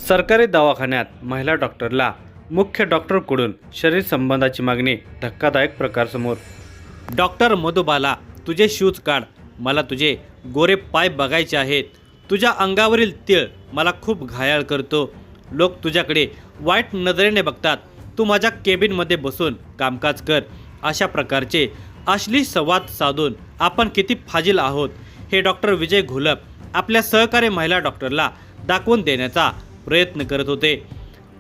सरकारी दवाखान्यात महिला डॉक्टरला मुख्य डॉक्टरकडून शरीर संबंधाची मागणी. धक्कादायक प्रकार समोर. डॉक्टर मधुबाला, तुझे शूज काढ, मला तुझे गोरे पाय बघायचे आहेत. तुझ्या अंगावरील तीळ मला खूप घायाळ करतो. लोक तुझ्याकडे वाईट नजरेने बघतात. तू माझ्या केबिनमध्ये बसून कामकाज कर. अशा प्रकारचे अश्लील संवाद साधून आपण किती फाजील आहोत हे डॉक्टर विजय घोलप आपल्या सहकारी महिला डॉक्टरला दाखवून देण्याचा प्रयत्न करत होते.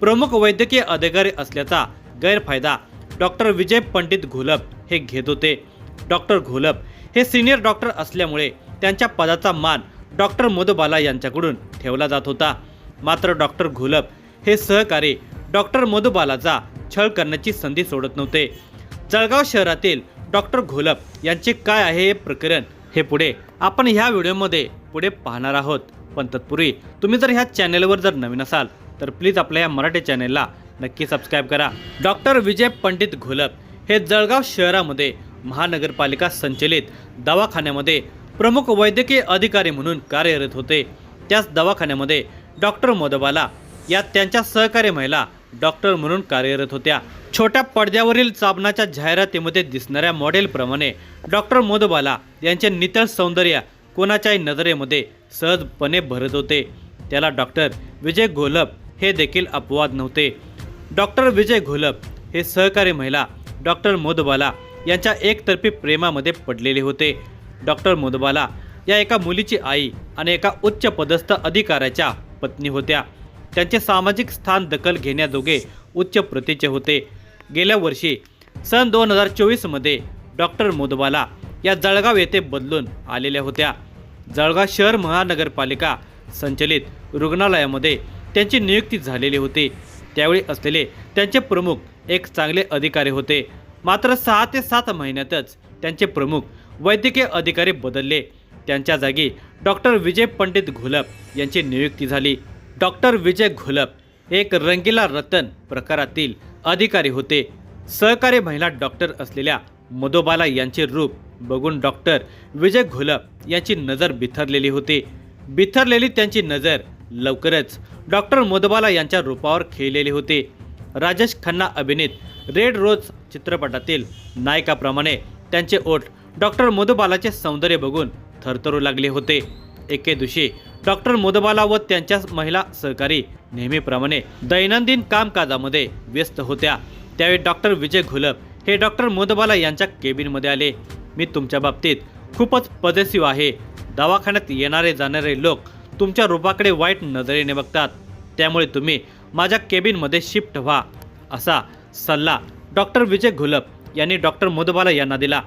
प्रमुख वैद्यकीय अधिकारी असल्याचा गैरफायदा डॉक्टर विजय पंडित घोलप हे घेत होते. डॉक्टर घोलप हे सिनियर डॉक्टर असल्यामुळे त्यांच्या पदाचा मान डॉक्टर मधुबाला यांच्याकडून ठेवला जात होता. मात्र डॉक्टर घोलप हे सहकारी डॉक्टर मधुबालाचा छळ करण्याची संधी सोडत नव्हते. जळगाव शहरातील डॉक्टर घोलप यांचे काय आहे हे प्रकरण हे पुढे आपण ह्या व्हिडिओमध्ये पुढे पाहणार आहोत. पण तत्पूर्वी तुम्ही जर ह्या चॅनलवर जर नवीन असाल तर प्लीज आपल्या या मराठी चॅनलला नक्की सबस्क्राईब करा. डॉक्टर विजय पंडित घोलप हे जळगाव शहरामध्ये महानगरपालिका संचलित दवाखान्यामध्ये प्रमुख वैद्यकीय अधिकारी म्हणून कार्यरत होते. त्याच दवाखान्यामध्ये डॉक्टर मधुबाला या त्यांच्या सहकारी महिला डॉक्टर म्हणून कार्यरत होत्या. छोट्या पडद्यावरील साबणाच्या जाहिरातीमध्ये दिसणाऱ्या मॉडेलप्रमाणे डॉक्टर मधुबाला यांचे नितळ सौंदर्य कोणाच्याही नजरेमध्ये सहजपणे भरत होते. त्याला डॉक्टर विजय घोलप हे देखील अपवाद नव्हते. डॉक्टर विजय घोलप हे सहकारी महिला डॉक्टर मधुबाला यांच्या एकतर्फी प्रेमामध्ये पडलेले होते. डॉक्टर मधुबाला या एका मुलीची आई आणि एका उच्च पदस्थ अधिकाऱ्याच्या पत्नी होत्या. त्यांचे सामाजिक स्थान दखल घेण्याजोगे उच्च प्रतीचे होते. गेल्या वर्षी सन 2024 डॉक्टर मधुबाला या जळगाव येथे बदलून आलेल्या होत्या. जळगाव शहर महानगरपालिका संचलित रुग्णालयामध्ये त्यांची नियुक्ती झालेली होती. त्यावेळी असलेले त्यांचे प्रमुख एक चांगले अधिकारी होते. मात्र 6 ते 7 महिन्यातच त्यांचे प्रमुख वैद्यकीय अधिकारी बदलले. त्यांच्या जागी डॉक्टर विजय पंडित घोलप यांची नियुक्ती झाली. डॉक्टर विजय घोलप एक रंगीला रतन प्रकारातील अधिकारी होते. सहकारी महिला डॉक्टर असलेल्या मधुबाला यांचे रूप बघून डॉक्टर विजय घोलप यांची नजर बिथरलेली होती. बिथरलेली त्यांची नजर लवकरच डॉक्टर मधुबाला यांच्या रूपावर खेळलेली होती. राजेश खन्ना अभिनीत रेड रोज चित्रपटातील नायकाप्रमाणे त्यांचे ओठ डॉक्टर मधुबालाचे सौंदर्य बघून थरथरू लागले होते. एके दिवशी डॉक्टर मधुबाला व त्यांच्या महिला सहकारी नेहमीप्रमाणे दैनंदिन कामकाजामध्ये व्यस्त होत्या. त्यावेळी डॉक्टर विजय घोलप हे डॉक्टर मधुबाला यांच्या केबिनमध्ये आले. मी तुमच्या बाबतीत खूपच पॉझिटिव्ह आहे. दवाखान्यात येणारे जाणारे लोक तुमच्या रूपाकडे वाईट नजरेने बघतात. त्यामुळे तुम्ही माझ्या केबिनमध्ये शिफ्ट व्हा असा सल्ला डॉक्टर विजय घोलप यांनी डॉक्टर मधुबाला यांना दिला.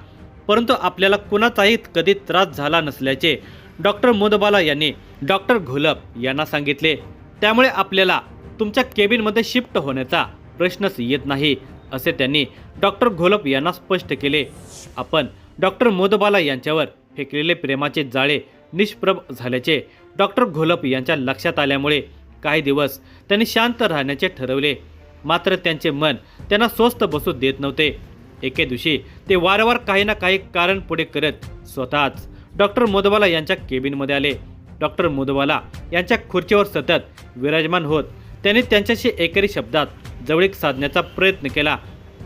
परंतु आपल्याला कुणाचाही कधी त्रास झाला नसल्याचे डॉक्टर मधुबाला यांनी डॉक्टर घोलप यांना सांगितले. त्यामुळे आपल्याला तुमच्या केबिनमध्ये शिफ्ट होण्याचा प्रश्नच येत नाही असे त्यांनी डॉक्टर घोलप यांना स्पष्ट केले. आपण डॉक्टर मधुबाला यांच्यावर फेकलेले प्रेमाचे जाळे निष्प्रभ झाल्याचे डॉक्टर घोलप यांच्या लक्षात आल्यामुळे काही दिवस त्यांनी शांत राहण्याचे ठरवले. मात्र त्यांचे मन त्यांना स्वस्थ बसू देत नव्हते. एके दिवशी ते वारंवार काही ना काही कारण पुढे करत स्वतःच डॉक्टर मधुबाला यांच्या केबिनमध्ये आले. डॉक्टर मधुबाला यांच्या खुर्चीवर सतत विराजमान होत त्यांनी त्यांच्याशी एकेरी शब्दात जवळीक साधण्याचा प्रयत्न केला.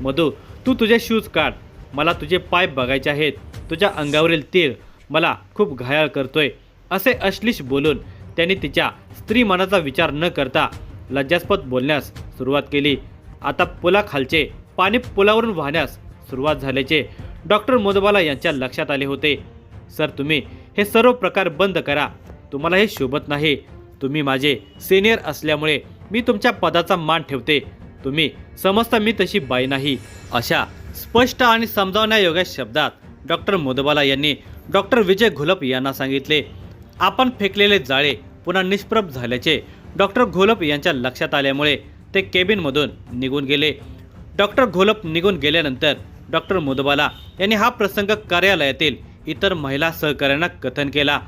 मधू, तू तुझे शूज काढ, मला तुझे पाय बघायचे आहेत. तुझ्या अंगावरील तीळ मला खूप घायाळ करतोय असे अश्लीष बोलून त्यांनी तिच्या स्त्री मनाचा विचार न करता लज्जास्पद बोलण्यास सुरुवात केली. आता पुलाखालचे पाणी पुलावरून वाहण्यास सुरुवात झाल्याचे डॉक्टर मधुबाला यांच्या लक्षात आले होते. सर, तुम्ही हे सर्व प्रकार बंद करा. तुम्हाला हे शोभत नाही. तुम्ही माझे सिनियर असल्यामुळे मी तुमच्या पदाचा मान ठेवते. तुम्ही समजता मी तशी बाई नाही. अशा स्पष्ट आणि समजावण्यायोग्य शब्दात डॉक्टर मधुबाला यांनी डॉक्टर विजय घोलप यांना सांगितले. आपण फेकलेले जाळे पुन्हा निष्प्रभ झाल्याचे डॉक्टर घोलप यांच्या लक्षात आल्यामुळे ते केबिनमधून निघून गेले. डॉक्टर घोलप निघून गेल्यानंतर डॉक्टर मधुबाला यांनी हा प्रसंग कार्यालयातील इतर महिला सहकाऱ्यांना कथन केला.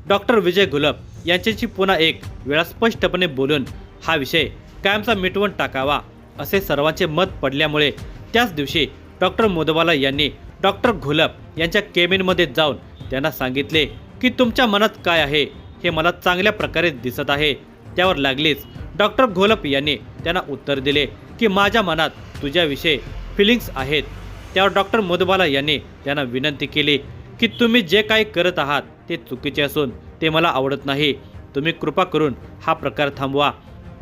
डॉक्टर विजय घोलप यांच्याशी पुन्हा एक वेळा स्पष्टपणे बोलून हा विषय कायमचा मिटवून टाकावा असे सर्वांचे मत पडल्यामुळे त्याच दिवशी डॉक्टर मधुबाला यांनी डॉक्टर घोलप यांच्या केबिनमध्ये जाऊन त्यांना सांगितले की तुमच्या मनात काय आहे हे मला चांगल्या प्रकारे दिसत आहे. त्यावर लागलीच डॉक्टर घोलप यांनी त्यांना उत्तर दिले की माझ्या मनात तुझ्याविषयी फिलिंग्स आहेत. त्यावर डॉक्टर मधुबाला यांनी त्यांना विनंती केली की तुम्ही जे काही करत आहात ते चुकीचे असून ते मला आवडत नाही. तुम्ही कृपा करून हा प्रकार थांबवा.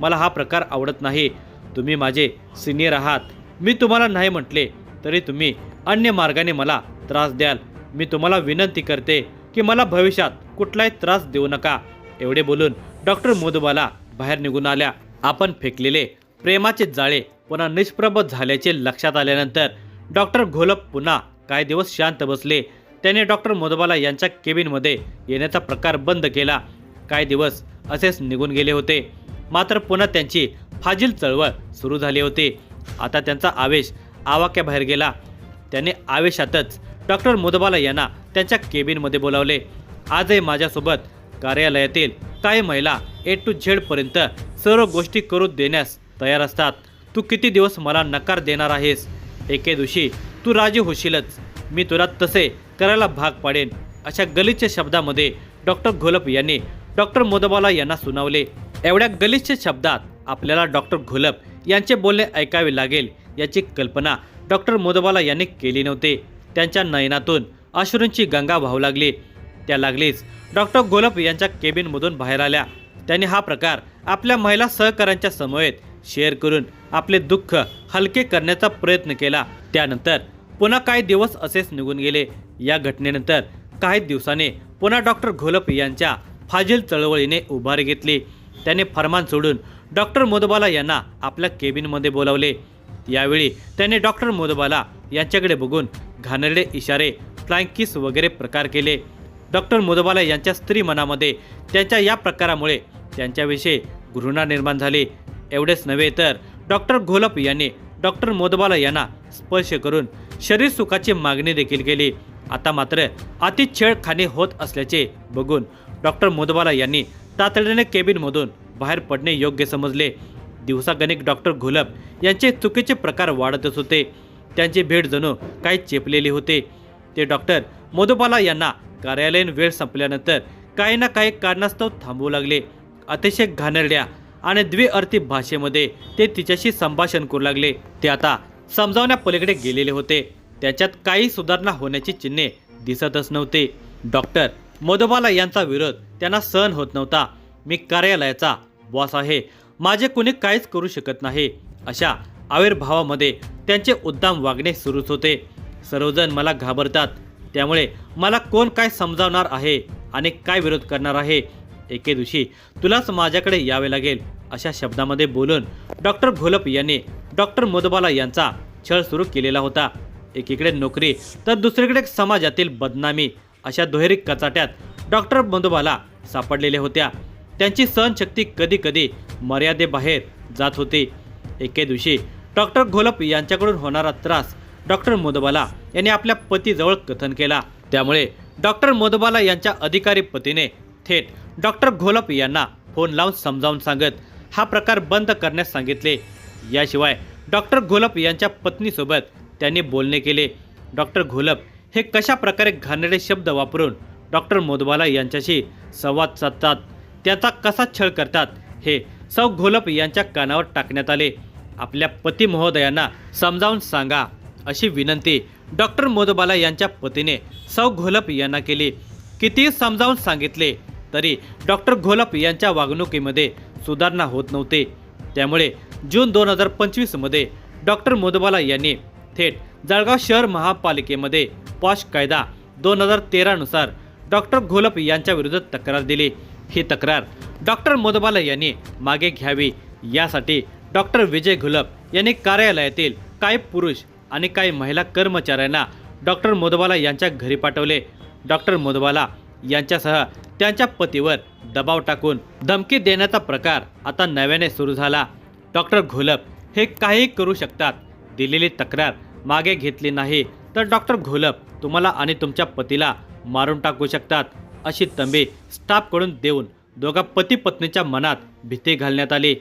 मला हा प्रकार आवडत नाही. तुम्ही माझे सिनियर आहात. मी तुम्हाला नाही म्हटले तरी तुम्ही अन्य मार्गाने मला त्रास द्याल. मी तुम्हाला विनंती करते की मला भविष्यात कुठलाही त्रास देऊ नका. एवढे बोलून डॉक्टर मधुबाला बाहेर निघून आल्या. आपण फेकलेले प्रेमाचे जाळे पुन्हा निष्प्रभ झाल्याचे लक्षात आल्यानंतर डॉक्टर घोलप पुन्हा काही दिवस शांत बसले. त्याने डॉक्टर मधुबाला यांच्या केबिनमध्ये येण्याचा प्रकार बंद केला. काही दिवस असेच निघून गेले होते. मात्र पुन्हा त्यांची फाजील चळवळ सुरू झाली होती. आता त्यांचा आवेश आवाक्याबाहेर गेला. त्याने आवेशातच डॉक्टर मधुबाला यांना त्यांच्या केबिनमध्ये बोलावले. आजही माझ्यासोबत कार्यालयातील काही महिला A to Z पर्यंत सर्व गोष्टी करून देण्यास तयार असतात. तू किती दिवस मला नकार देणार आहेस? एके दिवशी तू राजी होशीलच. मी तुला तसे करायला भाग पाडेन. अशा गलिच्छ शब्दामध्ये डॉक्टर घोलप यांनी डॉक्टर मधुबाला यांना सुनावले. एवढ्या गलिच्छ शब्दात आपल्याला डॉक्टर घोलप यांचे बोलणे ऐकावे लागेल याची कल्पना डॉक्टर मधुबाला यांनी केली नव्हती. त्यांच्या नयनातून अश्रूंची गंगा वाहू लागली. त्या लागलीच डॉक्टर घोलप यांच्या केबिनमधून बाहेर आल्या. त्यांनी हा प्रकार आपल्या महिला सहकाऱ्यांच्या समवेत शेअर करून आपले दुःख हलके करण्याचा प्रयत्न केला. त्यानंतर पुन्हा काही दिवस असेच निघून गेले. या घटनेनंतर काही दिवसांनी पुन्हा डॉक्टर घोलप यांच्या फाजील चळवळीने उभारी घेतली. त्याने फरमान सोडून डॉक्टर मधुबाला यांना आपल्या केबिनमध्ये बोलावले. यावेळी त्याने डॉक्टर मधुबाला यांच्याकडे बघून घाणेरडे इशारे, फ्लाइंग किस वगैरे प्रकार केले. डॉक्टर मधुबाला यांच्या स्त्री मनामध्ये त्यांच्या या प्रकारामुळे त्यांच्याविषयी घृणा निर्माण झाली. एवढेच नव्हे तर डॉक्टर घोलप यांनी डॉक्टर मधुबाला यांना स्पर्श करून शरीर सुखाची मागणी देखील केली. आता मात्र अति छेडखानी होत असल्याचे बघून डॉक्टर मधुबाला यांनी तातडीने केबिनमधून बाहेर पडणे योग्य समजले. दिवसागणिक डॉक्टर घोलप यांचे चुकीचे प्रकार वाढतच होते. त्यांची भेट जणू काही चेपलेली होते. ते डॉक्टर मधुबाला यांना कार्यालयीन वेळ संपल्यानंतर काही ना काही कारणास्तव थांबवू लागले. अतिशय घाणेरड्या आणि द्विअर्थी भाषेमध्ये ते तिच्याशी संभाषण करू लागले. ते आता समजावण्यापलीकडे गेलेले होते. त्याच्यात काही सुधारणा होण्याची चिन्हे दिसतच नव्हते. डॉक्टर मधुबाला यांचा विरोध त्यांना सहन होत नव्हता. मी कार्यालयाचा बॉस आहे. माझे कुणी काहीच करू शकत नाही. अशा आविर्भावामध्ये त्यांचे उद्दाम वागणे सुरूच होते. सर्वजण मला घाबरतात. त्यामुळे मला कोण काय समजावणार आहे आणि काय विरोध करणार आहे? एके दिवशी तुलाच माझ्याकडे यावे लागेल अशा शब्दामध्ये बोलून डॉक्टर घोलप यांनी डॉक्टर मधुबाला यांचा छळ सुरू केलेला होता. एकीकडे नोकरी तर दुसरीकडे समाजातील बदनामी अशा दुहेरी कचाट्यात डॉक्टर मधुबाला सापडलेल्या होत्या. त्यांची सहनशक्ती कधी कधी मर्यादेबाहेर जात होती. एके दिवशी डॉक्टर घोलप यांच्याकडून होणारा त्रास डॉक्टर मधुबाला यांनी आपल्या पतीजवळ कथन केला. त्यामुळे डॉक्टर मधुबाला यांच्या अधिकारी पतीने थेट डॉक्टर घोलप यांना फोन लावून समजावून सांगत हा प्रकार बंद करण्यास सांगितले. याशिवाय डॉक्टर घोलप यांच्या पत्नीसोबत त्यांनी बोलणे केले. डॉक्टर घोलप हे कशा प्रकारे घाणेरडे शब्द वापरून डॉक्टर मधुबाला यांच्याशी संवाद साधतात, त्याचा कसा छळ करतात हे सौ घोलप यांच्या कानावर टाकण्यात आले. आपल्या पती महोदयांना समजावून सांगा अशी विनंती डॉक्टर मधुबाला यांच्या पतीने सौ घोलप यांना केली. कितीही समजावून सांगितले तरी डॉक्टर घोलप यांच्या वागणुकीमध्ये सुधारणा होत नव्हते. त्यामुळे जून 2025 मध्ये डॉक्टर मधुबाला यांनी थेट जळगाव शहर महापालिकेमध्ये पॉश कायदा 2013 नुसार डॉक्टर घोलप यांच्या विरोधात तक्रार दिली. ही तक्रार डॉक्टर मधुबाला यांनी मागे घ्यावी यासाठी डॉक्टर विजय घोलप यांनी कार्यालयातील काही पुरुष आणि काही महिला कर्मचाऱ्यांना डॉक्टर मधुबाला यांच्या घरी पाठवले. डॉक्टर मधुबाला यांच्यासह त्यांच्या पतीवर दबाव टाकून धमकी देण्याचा प्रकार आता नव्याने सुरू झाला. डॉक्टर घोलप हे काही करू शकतात. दिलेली तक्रार मागे घेतली नाही तर डॉक्टर घोलप तुम्हाला आणि तुमच्या पतीला मारून टाकू शकतात अशी तंबी स्टाफकडून देऊन दोघा पती पत्नीच्या मनात भीती घालण्यात आली.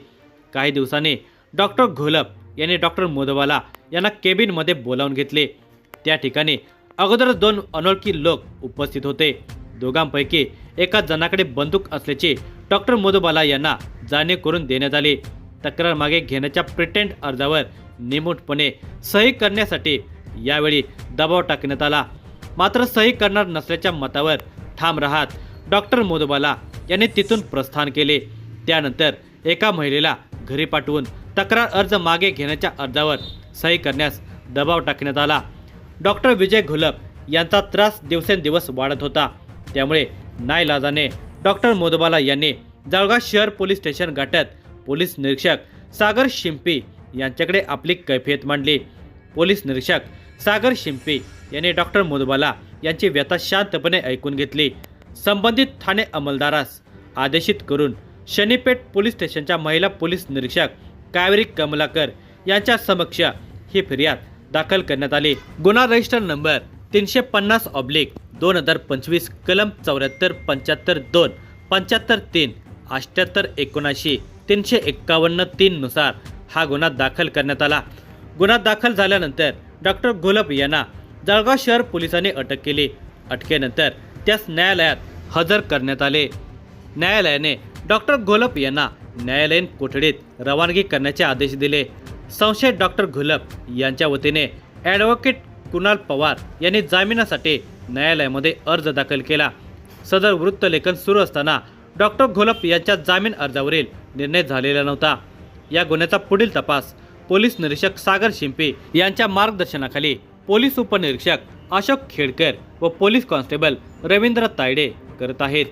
काही दिवसांनी डॉक्टर घोलप यांनी डॉक्टर मधुबाला यांना केबिनमध्ये बोलावून घेतले. त्या ठिकाणी अगोदर 2 अनोळखी लोक उपस्थित होते. दोघांपैकी एका जणाकडे बंदूक असल्याची डॉक्टर मधुबाला यांना जाणीव करून देण्यात आली. तक्रार मागे घेण्याच्या प्रिटेंड अर्जावर निमूटपणे सही करण्यासाठी यावेळी दबाव टाकण्यात आला. मात्र सही करणार नसल्याच्या मतावर ठाम राहत डॉक्टर मधुबाला यांनी तिथून प्रस्थान केले. त्यानंतर एका महिलेला घरी पाठवून तक्रार अर्ज मागे घेण्याच्या अर्जावर सही करण्यास दबाव टाकण्यात आला. डॉक्टर विजय घोलप यांचा त्रास दिवसेंदिवस वाढत होता. त्यामुळे नाईलाजाने डॉक्टर मधुबाला यांनी जळगाव शहर पोलीस स्टेशन गाठत पोलीस निरीक्षक सागर शिंपी यांच्याकडे आपली कैफियत मांडली. पोलीस निरीक्षक सागर शिंपी यांनी डॉक्टर मधुबाला यांची व्यथा शांतपणे ऐकून घेतली. संबंधित ठाणे अंमलदारास आदेशित करून शनीपेठ पोलीस स्टेशनच्या महिला पोलीस निरीक्षक कावेरी कमलाकर यांच्या समक्ष ही फिर्याद दाखल करण्यात आली. गुन्हा रजिस्टर नंबर 350/2025 कलम 74 75 2 75 3 78 79 351 3 नुसार हा गुन्हा दाखल करण्यात आला. गुन्हा दाखल झाल्यानंतर डॉक्टर घोलप यांना जळगाव शहर पोलिसांनी अटक केली. अटकेनंतर त्यास न्यायालयात हजर करण्यात आले. न्यायालयाने डॉक्टर घोलप यांना न्यायालयीन कोठडीत रवानगी करण्याचे आदेश दिले. संशयित डॉक्टर घोलप यांच्या वतीने ॲडव्होकेट कुणाल पवार यांनी जामिनासाठी न्यायालयामध्ये अर्ज दाखल केला. सदर वृत्तलेखन सुरू असताना डॉक्टर घोलप यांच्या जामीन अर्जावरील निर्णय झालेला नव्हता. या गुन्ह्याचा पुढील तपास पोलीस निरीक्षक सागर शिंपी यांच्या मार्गदर्शनाखाली पोलीस उपनिरीक्षक अशोक खेडकर व पोलीस कॉन्स्टेबल रवींद्र तायडे करत आहेत.